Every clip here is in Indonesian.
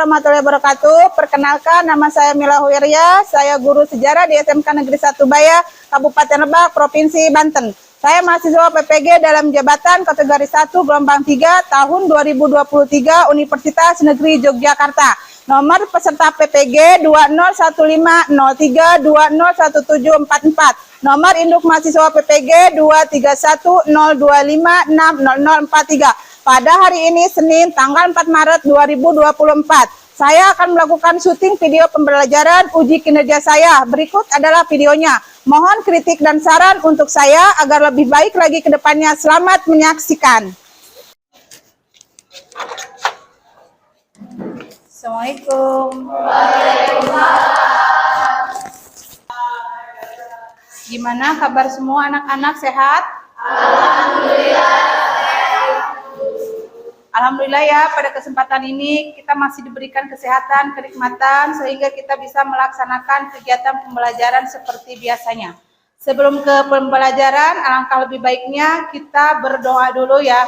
warahmatullahi wabarakatuh. Perkenalkan, nama saya Mila Huirya. Saya guru sejarah di SMK Negeri 1 Baya, Kabupaten Lebak, Provinsi Banten. Saya mahasiswa PPG dalam jabatan kategori 1 gelombang 3 tahun 2023 Universitas Negeri Yogyakarta. Nomor peserta PPG 201503201744. Nomor induk mahasiswa PPG 2310256043. Pada hari ini Senin tanggal 4 Maret 2024, saya akan melakukan syuting video pembelajaran uji kinerja saya. Berikut adalah videonya. Mohon kritik dan saran untuk saya agar lebih baik lagi ke depannya. Selamat menyaksikan. Assalamualaikum. Gimana kabar semua anak-anak, sehat? Alhamdulillah. Alhamdulillah ya, pada kesempatan ini kita masih diberikan kesehatan, kenikmatan, sehingga kita bisa melaksanakan kegiatan pembelajaran seperti biasanya. Sebelum ke pembelajaran, alangkah lebih baiknya kita berdoa dulu ya.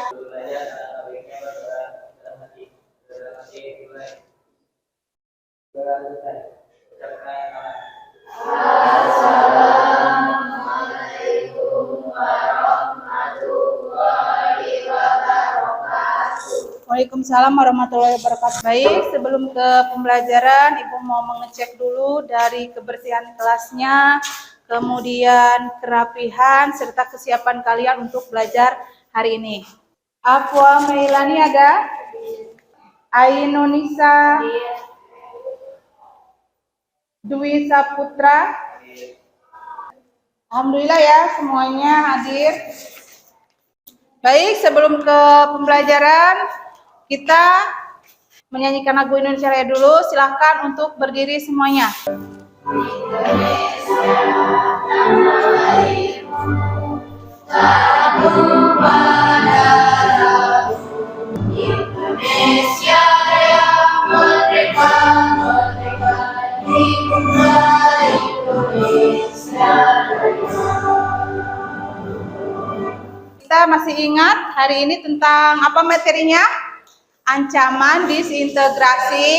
Waalaikumsalam warahmatullahi wabarakatuh. Baik, sebelum ke pembelajaran, Ibu mau mengecek dulu dari kebersihan kelasnya, kemudian kerapihan, serta kesiapan kalian untuk belajar hari ini. Afwa Meilani ada? Ainunisa? Dwi Saputra? Alhamdulillah ya, semuanya hadir. Baik, sebelum ke pembelajaran, kita menyanyikan lagu Indonesia Raya dulu. Silahkan untuk berdiri semuanya. Indonesia yang merdeka, merdeka di bunda Indonesia. Kita masih ingat hari ini tentang apa materinya? Ancaman disintegrasi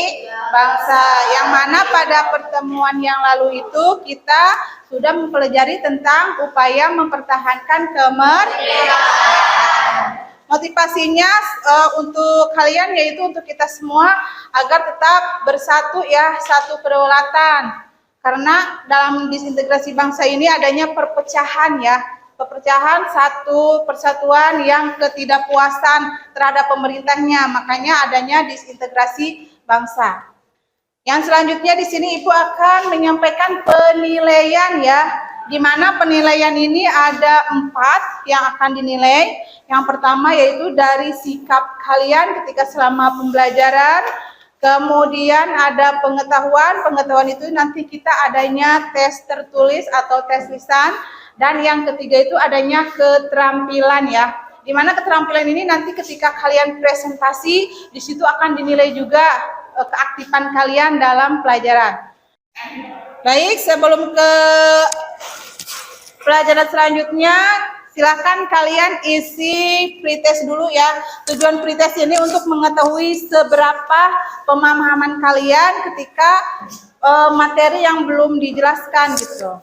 bangsa, yang mana pada pertemuan yang lalu itu kita sudah mempelajari tentang upaya mempertahankan kemerdekaan. Motivasinya untuk kalian yaitu untuk kita semua agar tetap bersatu ya, satu kedaulatan. Karena dalam disintegrasi bangsa ini adanya perpecahan ya. Perpecahan satu persatuan yang ketidakpuasan terhadap pemerintahnya, makanya adanya disintegrasi bangsa. Yang selanjutnya di sini Ibu akan menyampaikan penilaian ya, di mana penilaian ini ada 4 yang akan dinilai. Yang pertama yaitu dari sikap kalian ketika selama pembelajaran, kemudian ada pengetahuan itu nanti kita adanya tes tertulis atau tes lisan. Dan yang ketiga itu adanya keterampilan ya. Dimana keterampilan ini nanti ketika kalian presentasi, di situ akan dinilai juga keaktifan kalian dalam pelajaran. Baik, sebelum ke pelajaran selanjutnya, silakan kalian isi pretest dulu ya. Tujuan pretest ini untuk mengetahui seberapa pemahaman kalian ketika materi yang belum dijelaskan gitu.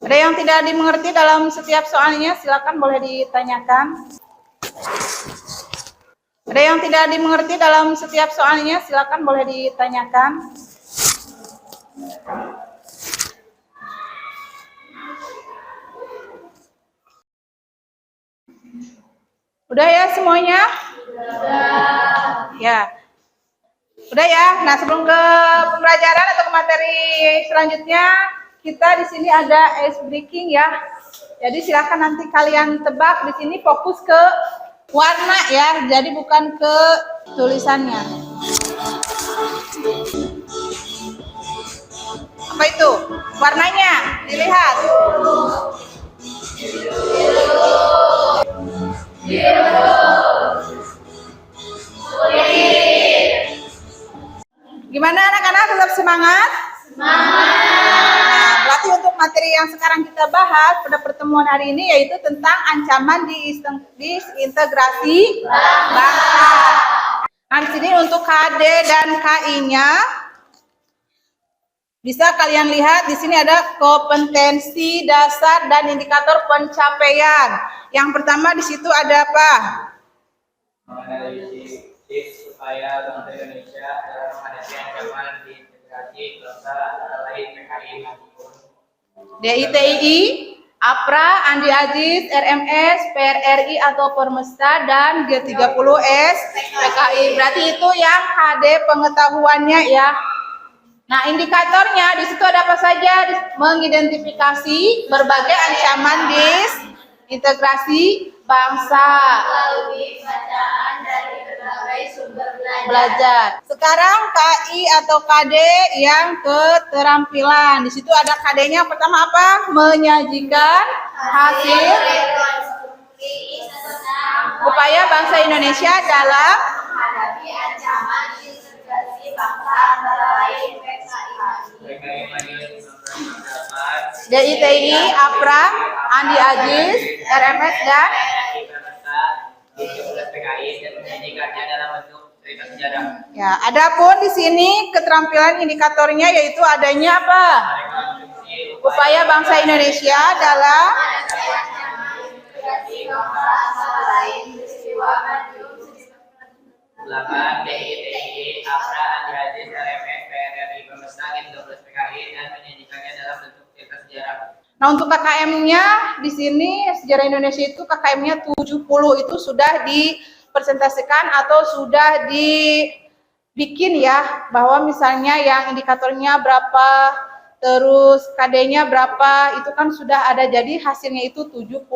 Ada yang tidak dimengerti dalam setiap soalnya, silakan boleh ditanyakan. Ada yang tidak dimengerti dalam setiap soalnya, silakan boleh ditanyakan. Udah ya semuanya? Udah. Ya. Udah ya. Nah, sebelum ke pembelajaran atau ke materi selanjutnya, kita di sini ada ice breaking ya. Jadi silakan nanti kalian tebak, di sini fokus ke warna ya, jadi bukan ke tulisannya. Apa itu? Warnanya dilihat. Gimana anak-anak, tetap semangat? Semangat. Berarti untuk materi yang sekarang kita bahas pada pertemuan hari ini yaitu tentang ancaman disintegrasi bangsa. Nah, di sini untuk untuk KD dan KI-nya bisa kalian lihat di sini ada kompetensi dasar dan indikator pencapaian. Yang pertama di situ ada apa? Menganalisis supaya bangsa Indonesia dalam menghadapi ancaman di integrasi bangsa antara lain PKI maupun DITI, APRA, Andi Aziz, RMS, PRRI atau Permesta, dan G30S, PKI. Berarti itu yang KD pengetahuannya ya. Nah, indikatornya di situ ada apa saja? Mengidentifikasi berbagai ancaman disintegrasi bangsa. melalui bacaan dari berbagai sumber Belajar. Sekarang KI atau KD yang keterampilan. Di situ ada KD-nya pertama apa? Menyajikan hasil rekonstruksi tentang upaya bangsa Indonesia dalam menghadapi ancaman integrasi bangsa antara lain PKI Madiun 1998 DITI, APRA, Andi Aziz, RMS, dan di 13 PKI dan menyajikannya dalam bentuk cerita sejarah. ya. Adapun di sini keterampilan indikatornya yaitu adanya apa? Rekonstruksi Upaya bangsa Indonesia dalam integrasi bangsa antara lain peristiwa Madiun 8 DITI, APRA, Andi Aziz, RMS, PRRI, Permesta, di 12 PKI dan menyajikannya dalam bentuk cerita sejarah. Nah, untuk KKM-nya di sini sejarah Indonesia itu KKM-nya 70 itu sudah dipresentasikan atau sudah dibikin ya, bahwa misalnya yang indikatornya berapa, terus KD-nya berapa, itu kan sudah ada, jadi hasilnya itu 70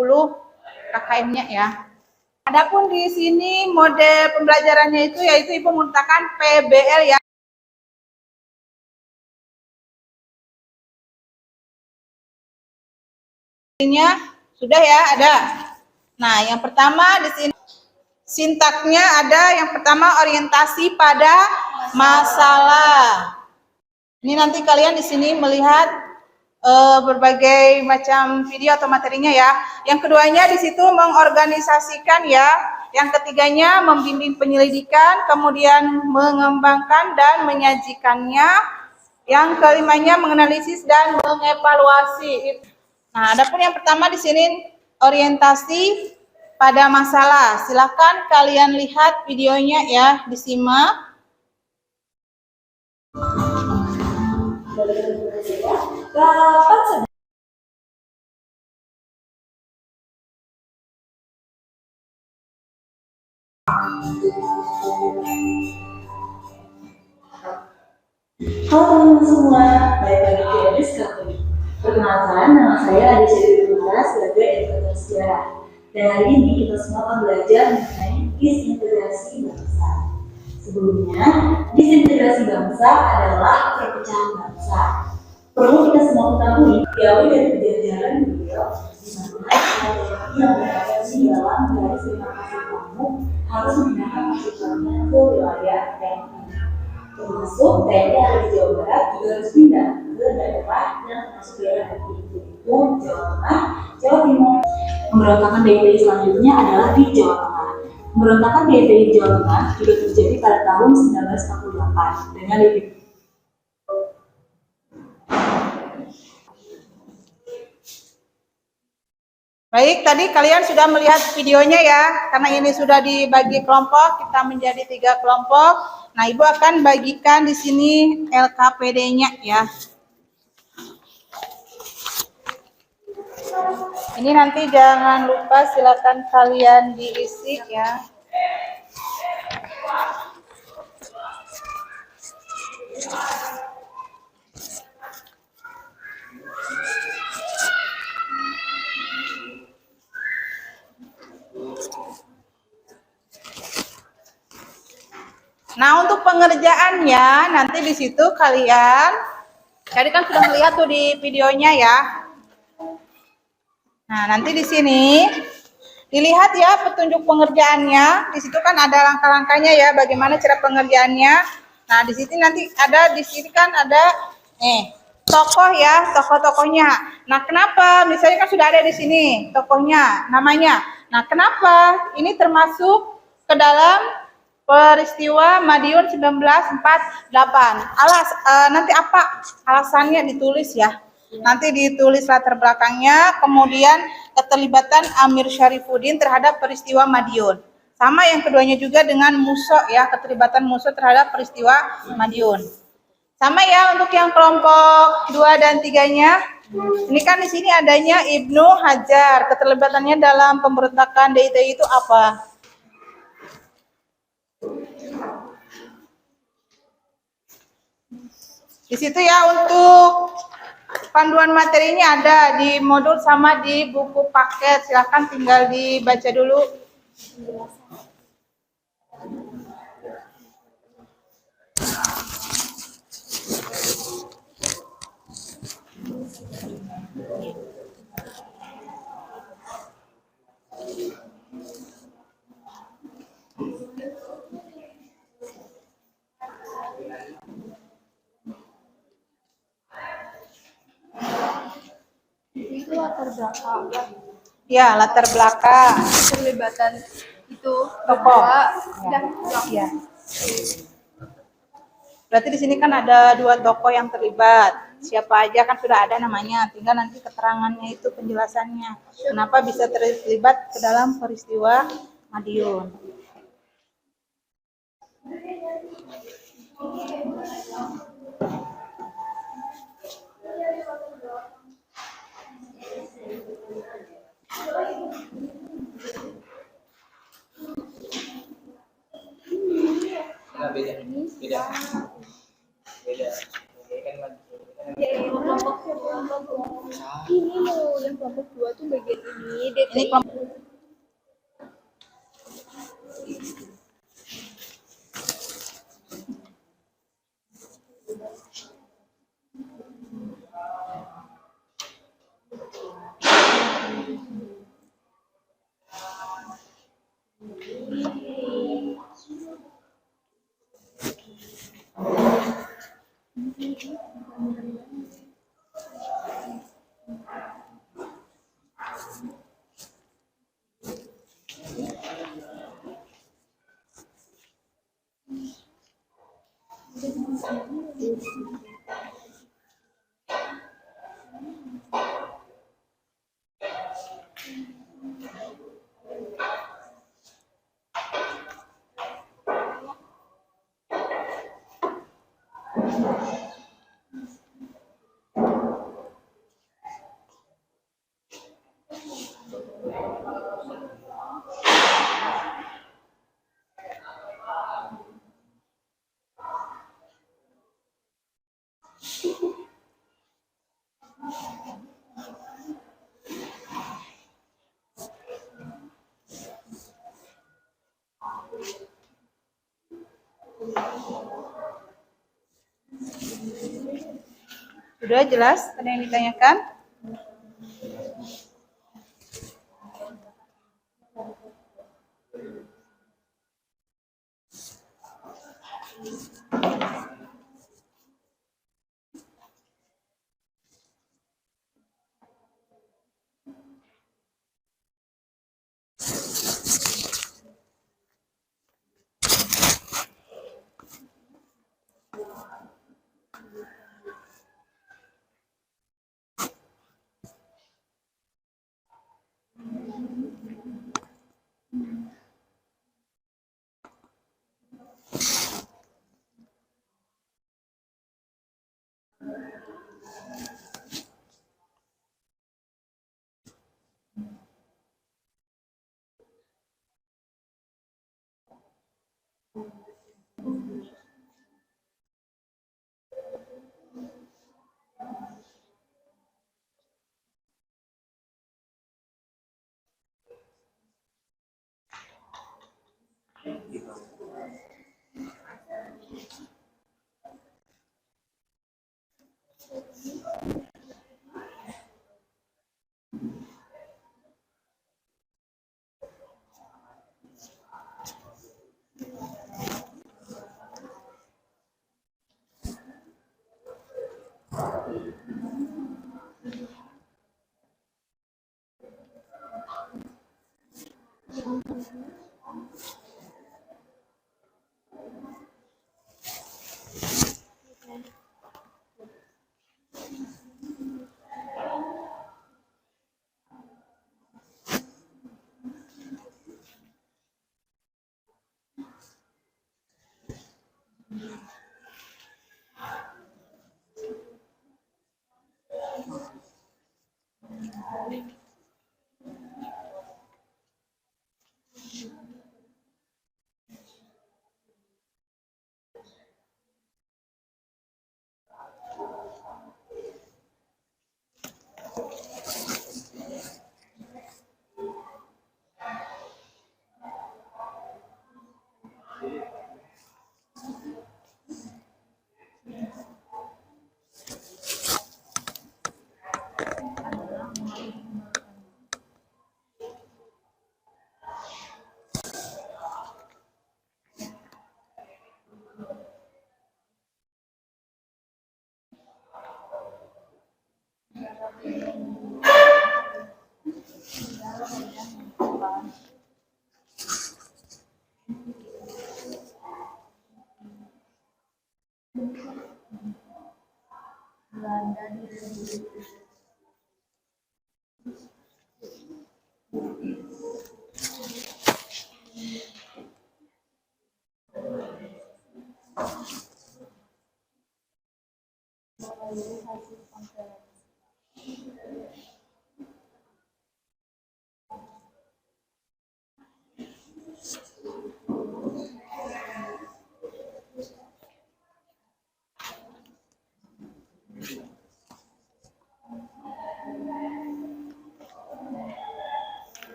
KKM-nya ya. Adapun di sini model pembelajarannya itu yaitu Ibu menggunakan PBL ya. Sudah ya, ada. Nah, yang pertama di sini sintaknya ada, yang pertama orientasi pada masalah. Ini nanti kalian di sini melihat berbagai macam video atau materinya ya. Yang keduanya di situ mengorganisasikan ya. Yang ketiganya membimbing penyelidikan, kemudian mengembangkan dan menyajikannya. Yang kelimanya menganalisis dan mengevaluasi. Nah, adapun yang pertama di sini orientasi pada masalah. Silakan kalian lihat videonya ya, disimak. Halo teman-teman semua, balik lagi di Edis Cafe. Perkenalkan, nama saya Adi Syedullah sebagai edukator sejarah. Dan hari ini kita semua akan belajar mengenai disintegrasi bangsa. Sebelumnya, disintegrasi bangsa adalah perpecahan bangsa. Perlu kita semua ketahui, diawali dari perjanjian beliau, di mana yang berada di dalam garis demarkasi kamu harus memindahkan pasukannya ke wilayah TNI. Termasuk TNI yang ada di Jawa Barat juga harus pindah ke daerah yang termasuk daerah itu Jawa Tengah, Jawa Timur. Pemberontakan DITI selanjutnya adalah di Jawa Tengah. Pemberontakan DITI di Jawa Tengah juga terjadi pada tahun 1948 dengan Baik, tadi kalian sudah melihat videonya ya. Karena ini sudah dibagi kelompok, kita menjadi 3 kelompok. Nah, Ibu akan bagikan di sini LKPD-nya ya. Ini nanti jangan lupa silakan kalian diisi ya. Nah, untuk pengerjaannya nanti di situ kalian, tadi kan sudah melihat tuh di videonya ya. Nah, nanti di sini dilihat ya petunjuk pengerjaannya. Di situ kan ada langkah-langkahnya ya, bagaimana cara pengerjaannya. Nah, di sini nanti ada, di sini kan ada tokoh ya, tokoh-tokohnya. Nah, kenapa? Misalnya kan sudah ada di sini tokohnya, namanya. Nah, kenapa ini termasuk ke dalam peristiwa Madiun 1948. Nanti apa alasannya ditulis ya. Nanti ditulis latar belakangnya, kemudian keterlibatan Amir Syarifuddin terhadap peristiwa Madiun. Sama yang keduanya juga dengan Muso ya, keterlibatan Muso terhadap peristiwa Madiun. Sama ya untuk yang kelompok 2 dan 3-nya. Ini kan di sini adanya Ibnu Hajar, keterlibatannya dalam pemberontakan DITI itu apa? Di situ ya untuk panduan materinya ada di modul sama di buku paket. Silahkan tinggal dibaca dulu. Itu latar belakang Ya, latar belakang. keterlibatan itu Tokoh. dan Ya. Berarti di sini kan ada 2 tokoh yang terlibat. Siapa aja kan sudah ada namanya, tinggal nanti keterangannya itu penjelasannya. Kenapa bisa terlibat ke dalam peristiwa Madiun. Enggak beda. Beda. Beda. Ini kan ini loh yang kelompok 2 tuh bagian ini DTI. Ini kelompok Sudah jelas? Ada yang ditanyakan?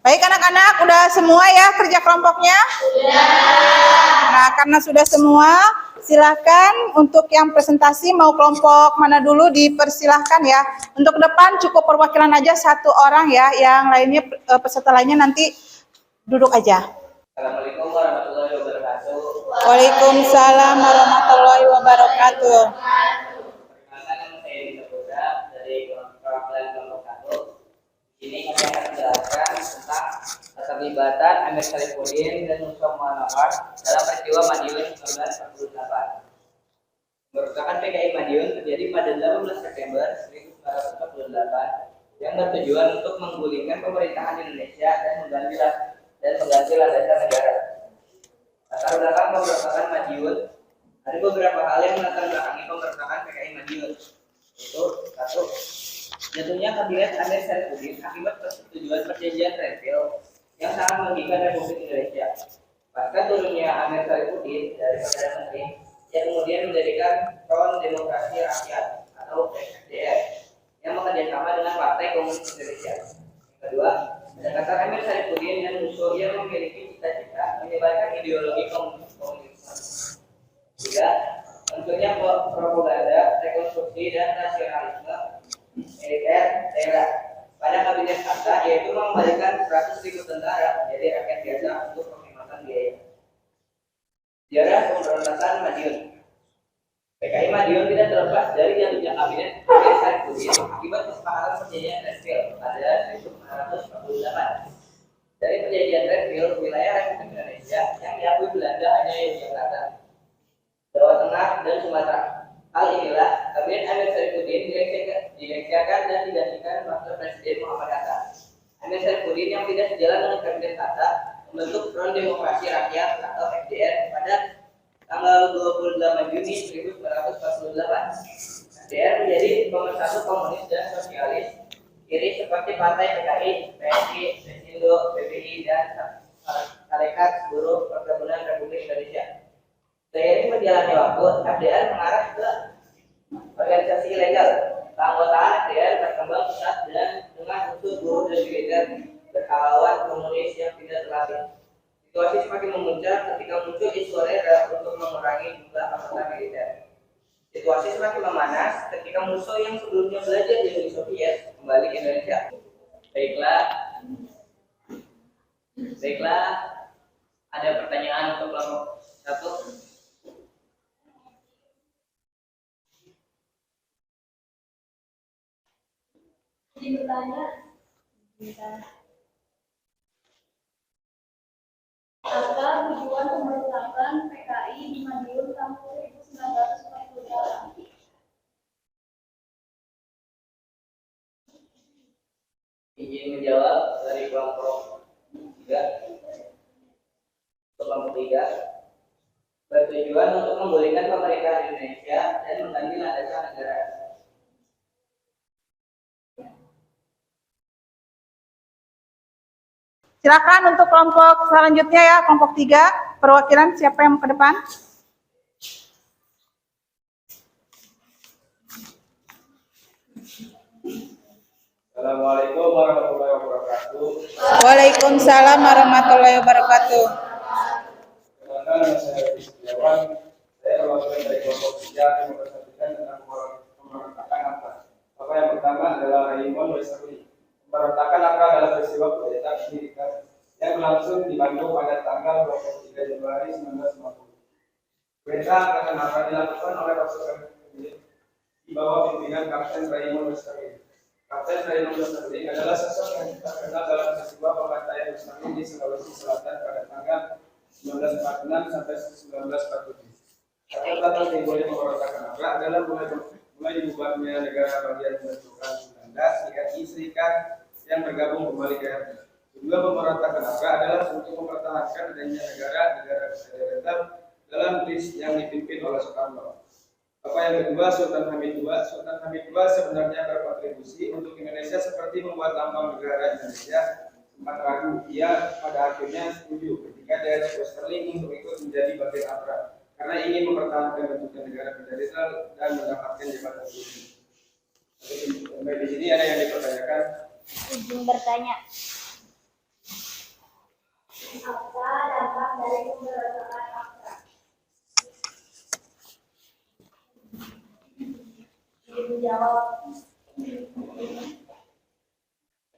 Baik anak-anak, udah semua ya kerja kelompoknya? Nah, karena sudah semua, silakan untuk yang presentasi mau kelompok mana dulu dipersilahkan ya. Untuk depan cukup perwakilan aja satu orang ya, yang lainnya peserta lainnya nanti duduk aja. Assalamualaikum warahmatullahi wabarakatuh. Waalaikumsalam warahmatullahi wabarakatuh. Perkenalkan, nama saya Dita Putra dari perwakilan kelompok 1. Ini kami akan menjelaskan tentang keterlibatan Amir Sarifuddin dan Musa Manawar dalam peristiwa Madiun 1948. Merupakan PKI Madiun terjadi pada 18 September 1948 yang bertujuan untuk menggulingkan pemerintahan Indonesia dan mengganti landasan negara. Latar belakang pemberontakan Madiun, ada beberapa hal yang melatar belakangi pemberontakan PKI Madiun. Itu satu, jatuhnya kabinet Amir Sarifuddin akibat persetujuan perjanjian Renville yang sangat merugikan Republik Indonesia. Pasca turunnya Amir Sarifuddin dari Perdana Menteri, yang kemudian mendirikan Front Demokrasi Rakyat atau FDR yang bekerjasama dengan Partai Komunis Indonesia. Yang kedua, pendekatan Amir Sarifuddin dan Musso yang memiliki cita-cita menyebarkan ideologi komunisme. Tiga, tentunya propaganda, rekonstruksi dan nasionalisme militer daerah pada kabinet Hatta, yaitu mengembalikan 100.000 tentara menjadi rakyat biasa untuk penghematan biaya. Sejarah pemberontakan Madiun. PKI Madiun tidak terlepas dari jatuhnya kabinet Amir Sarifuddin akibat kesepakatan perjanjian Renville pada 1948. Dari perjanjian Renville, wilayah Republik Indonesia yang diakui Belanda hanya Yogyakarta, Jawa Tengah, dan Sumatera. Hal inilah kabinet Amir Sarifuddin dilengsarkan dan digantikan Wakil Presiden Muhammad Hatta. Amir Sarifuddin yang tidak sejalan dengan kabinet Hatta membentuk Front Demokrasi Rakyat atau FDR pada tanggal 28 Juni 1948. FDR menjadi pemersatu komunis dan sosialis kiri seperti Partai PKI, PSI, Pesindo, PBI, dan Sarekat Buruh Perkebunan Republik Indonesia. Seiring berjalannya waktu, FDR mengarah ke organisasi ilegal. Keanggotaan FDR berkembang pesat dan dengan unsur buruh dan militer berkalawan komunis yang tidak terlatih. Situasi semakin memuncak ketika muncul isu rela untuk mengurangi jumlah anggota militer. Situasi semakin memanas ketika Musso yang sebelumnya belajar di Uni Soviet kembali ke Indonesia. Baiklah, ada pertanyaan untuk kelompok 1? Apa tujuan pemberontakan PKI di Madiun tahun 1948? Izin menjawab dari kelompok 3. Kelompok 3 bertujuan untuk memulihkan pemerintahan Indonesia dan mengganti landasan negara. Silakan untuk kelompok selanjutnya ya, kelompok 3, perwakilan siapa yang mau ke depan? Assalamualaikum warahmatullahi wabarakatuh. Waalaikumsalam warahmatullahi wabarakatuh. Perkenalkan, nama saya Edi Setiawan. Saya perwakilan dari kelompok 3 yang mempresentasikan tentang pemberontakan APRA. Bapak yang pertama adalah Raymond Westerly. Pemberontakan APRA adalah peristiwa kudeta militer yang berlangsung di Bandung pada tanggal 23 Januari 1950. Kudeta angkatan APRA dilakukan oleh pasukan di bawah pimpinan Kapten Raymond Westerly. Kapten Raymond Westerly adalah sosok yang terkenal dalam peristiwa pembantaian Westerly di Sulawesi Selatan pada tanggal 1946 sampai 1947. Latar belakang timbulnya pemberontakan APRA adalah mulai dibubarnya negara bagian bentukan Belanda, RI Serikat yang bergabung kembali ke RI. Tujuan pemberontakan APRA adalah untuk mempertahankan adanya negara federal dalam list yang dipimpin oleh Soekarno. Bapak yang kedua, Sultan Hamid II. Sultan Hamid II sebenarnya berkontribusi untuk Indonesia seperti membuat lambang negara Indonesia. Sempat ragu, ia pada akhirnya setuju ketika daerah Westerly untuk ikut menjadi bagian APRA karena ingin mempertahankan bentukan negara federal dan mendapatkan jabatan tinggi. Sampai di sini ada yang dipertanyakan? Izin bertanya. Apa dampak dari pemberontakan APRA? Dijawab.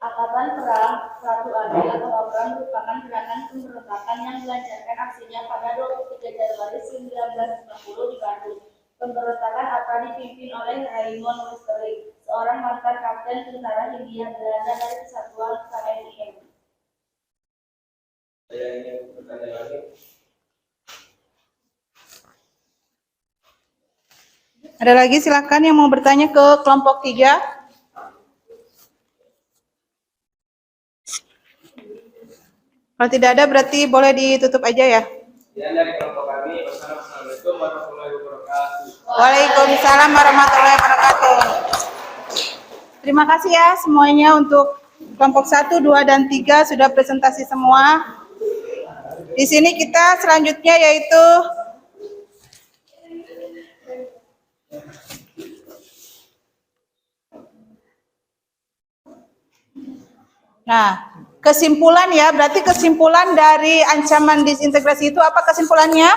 Angkatan Perang Ratu Ade atau APRA merupakan gerakan pemberontakan yang dilancarkan aksinya pada 23 Januari 1950 di Bandung. Pemberontakan APRA dipimpin oleh Raymond Westerly, seorang mantan kapten tentara Hindia Belanda dari Kesatuan KNIM. Saya ingin bertanya lagi. Ada lagi silakan yang mau bertanya ke kelompok 3. Kalau tidak ada berarti boleh ditutup aja ya. Sekian dari kelompok kami. Wassalamualaikum warahmatullahi wabarakatuh. Waalaikumsalam warahmatullahi wabarakatuh. Terima kasih ya semuanya untuk kelompok 1, 2, dan 3 sudah presentasi semua. Di sini kita selanjutnya yaitu kesimpulan ya, berarti kesimpulan dari ancaman disintegrasi itu apa kesimpulannya?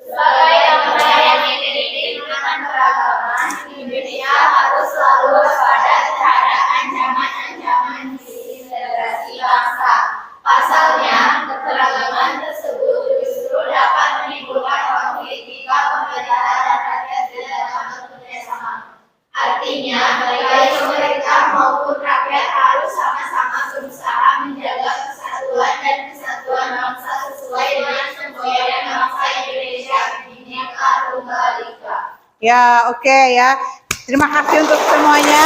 Sebagai bangsa yang identik dengan keragaman, Indonesia harus selalu waspada terhadap ancaman-ancaman disintegrasi bangsa. Pasalnya, kekeragaman tersebut justru dapat menimbulkan konflik jika pemerintah dan rakyat tidak dapat bekerja sama. Artinya, baik pemerintah maupun rakyat harus sama-sama berusaha menjaga persatuan dan kesatuan bangsa sesuai dengan semboyan bangsa Indonesia Bhinneka Tunggal Ika. Ya, oke ya. Terima kasih untuk semuanya.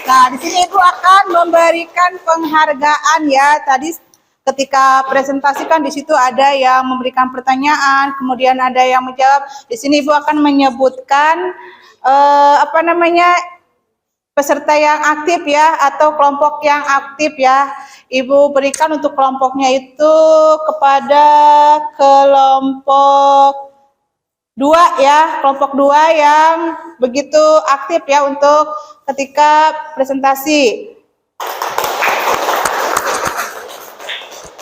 Nah, di sini Ibu akan memberikan penghargaan ya. Tadi ketika presentasikan di situ ada yang memberikan pertanyaan, kemudian ada yang menjawab. Di sini Ibu akan menyebutkan peserta yang aktif ya atau kelompok yang aktif ya. Ibu berikan untuk kelompoknya itu kepada kelompok 2 ya, kelompok 2 yang begitu aktif ya untuk ketika presentasi.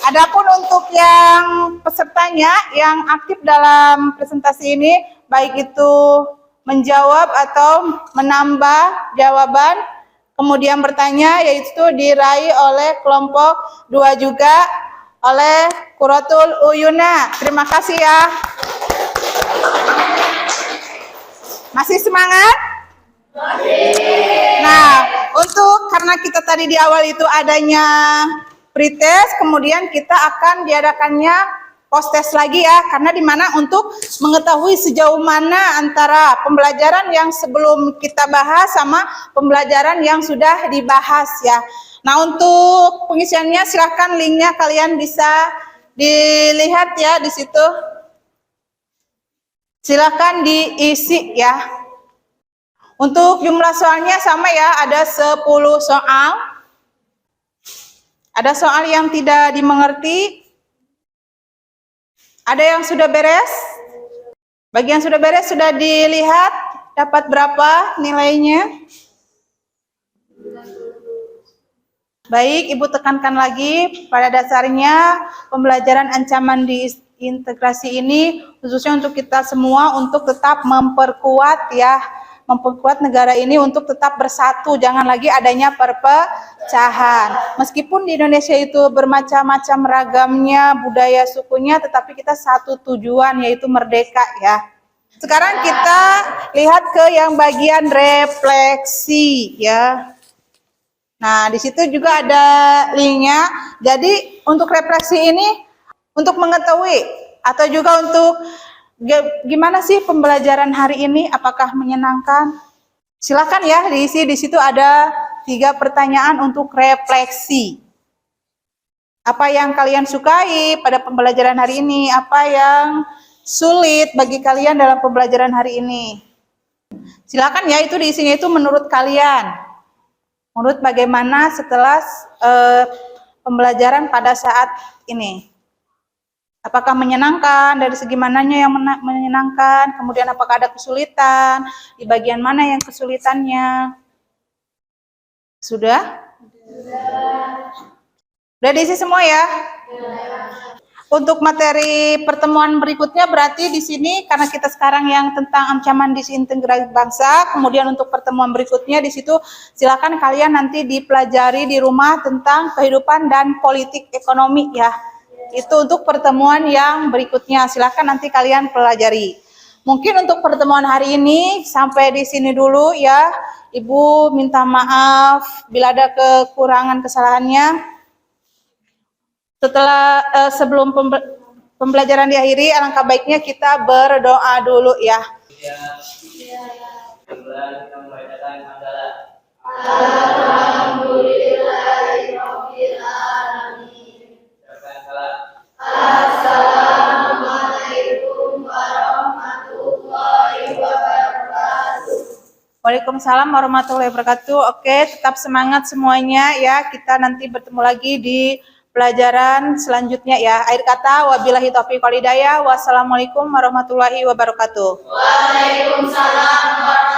Adapun untuk yang pesertanya yang aktif dalam presentasi ini, baik itu menjawab atau menambah jawaban, kemudian bertanya, yaitu diraih oleh kelompok 2 juga oleh Qurratul Uyuna. Terima kasih ya. Masih semangat? Nah, karena kita tadi di awal itu adanya pretest, kemudian kita akan diadakannya post test lagi ya, karena di mana untuk mengetahui sejauh mana antara pembelajaran yang sebelum kita bahas sama pembelajaran yang sudah dibahas ya. Nah, untuk pengisiannya silahkan linknya kalian bisa dilihat ya di situ. Silahkan diisi ya. Untuk jumlah soalnya sama ya, ada 10 soal. Ada soal yang tidak dimengerti. Ada yang sudah beres? Bagi yang sudah beres sudah dilihat dapat berapa nilainya? Baik, Ibu tekankan lagi pada dasarnya pembelajaran ancaman disintegrasi ini khususnya untuk kita semua untuk tetap memperkuat ya, memperkuat negara ini untuk tetap bersatu, jangan lagi adanya perpecahan. Meskipun di Indonesia itu bermacam-macam ragamnya budaya sukunya, tetapi kita satu tujuan yaitu merdeka ya. Sekarang kita lihat ke yang bagian refleksi ya. Nah, di situ juga ada linknya. Jadi untuk refleksi ini untuk mengetahui atau juga untuk gimana sih pembelajaran hari ini, apakah menyenangkan? Silakan ya diisi. Di situ ada 3 pertanyaan untuk refleksi. Apa yang kalian sukai pada pembelajaran hari ini? Apa yang sulit bagi kalian dalam pembelajaran hari ini? Silakan ya, itu diisinya itu menurut kalian. Menurut bagaimana setelah pembelajaran pada saat ini. Apakah menyenangkan, dari segi mananya yang menyenangkan, kemudian apakah ada kesulitan, di bagian mana yang kesulitannya? Sudah? Sudah diisi semua ya? Untuk materi pertemuan berikutnya berarti di sini karena kita sekarang yang tentang ancaman disintegrasi bangsa, kemudian untuk pertemuan berikutnya di situ silakan kalian nanti dipelajari di rumah tentang kehidupan dan politik ekonomi ya. Itu untuk pertemuan yang berikutnya, silakan nanti kalian pelajari. Mungkin untuk pertemuan hari ini sampai di sini dulu ya. Ibu minta maaf bila ada kekurangan kesalahannya. Setelah sebelum pembelajaran diakhiri, alangkah baiknya kita berdoa dulu ya. Kita membacakan hamdalah. Alhamdulillahirabbil alamin. Ucapkan salam. Assalamualaikum warahmatullahi wabarakatuh. Waalaikumsalam warahmatullahi wabarakatuh. Oke, tetap semangat semuanya ya. Kita nanti bertemu lagi di pelajaran selanjutnya ya. Akhir kata, wabillahi taufiq wal hidayah. Wassalamualaikum warahmatullahi wabarakatuh. Waalaikumsalam warahmatullahi wabarakatuh.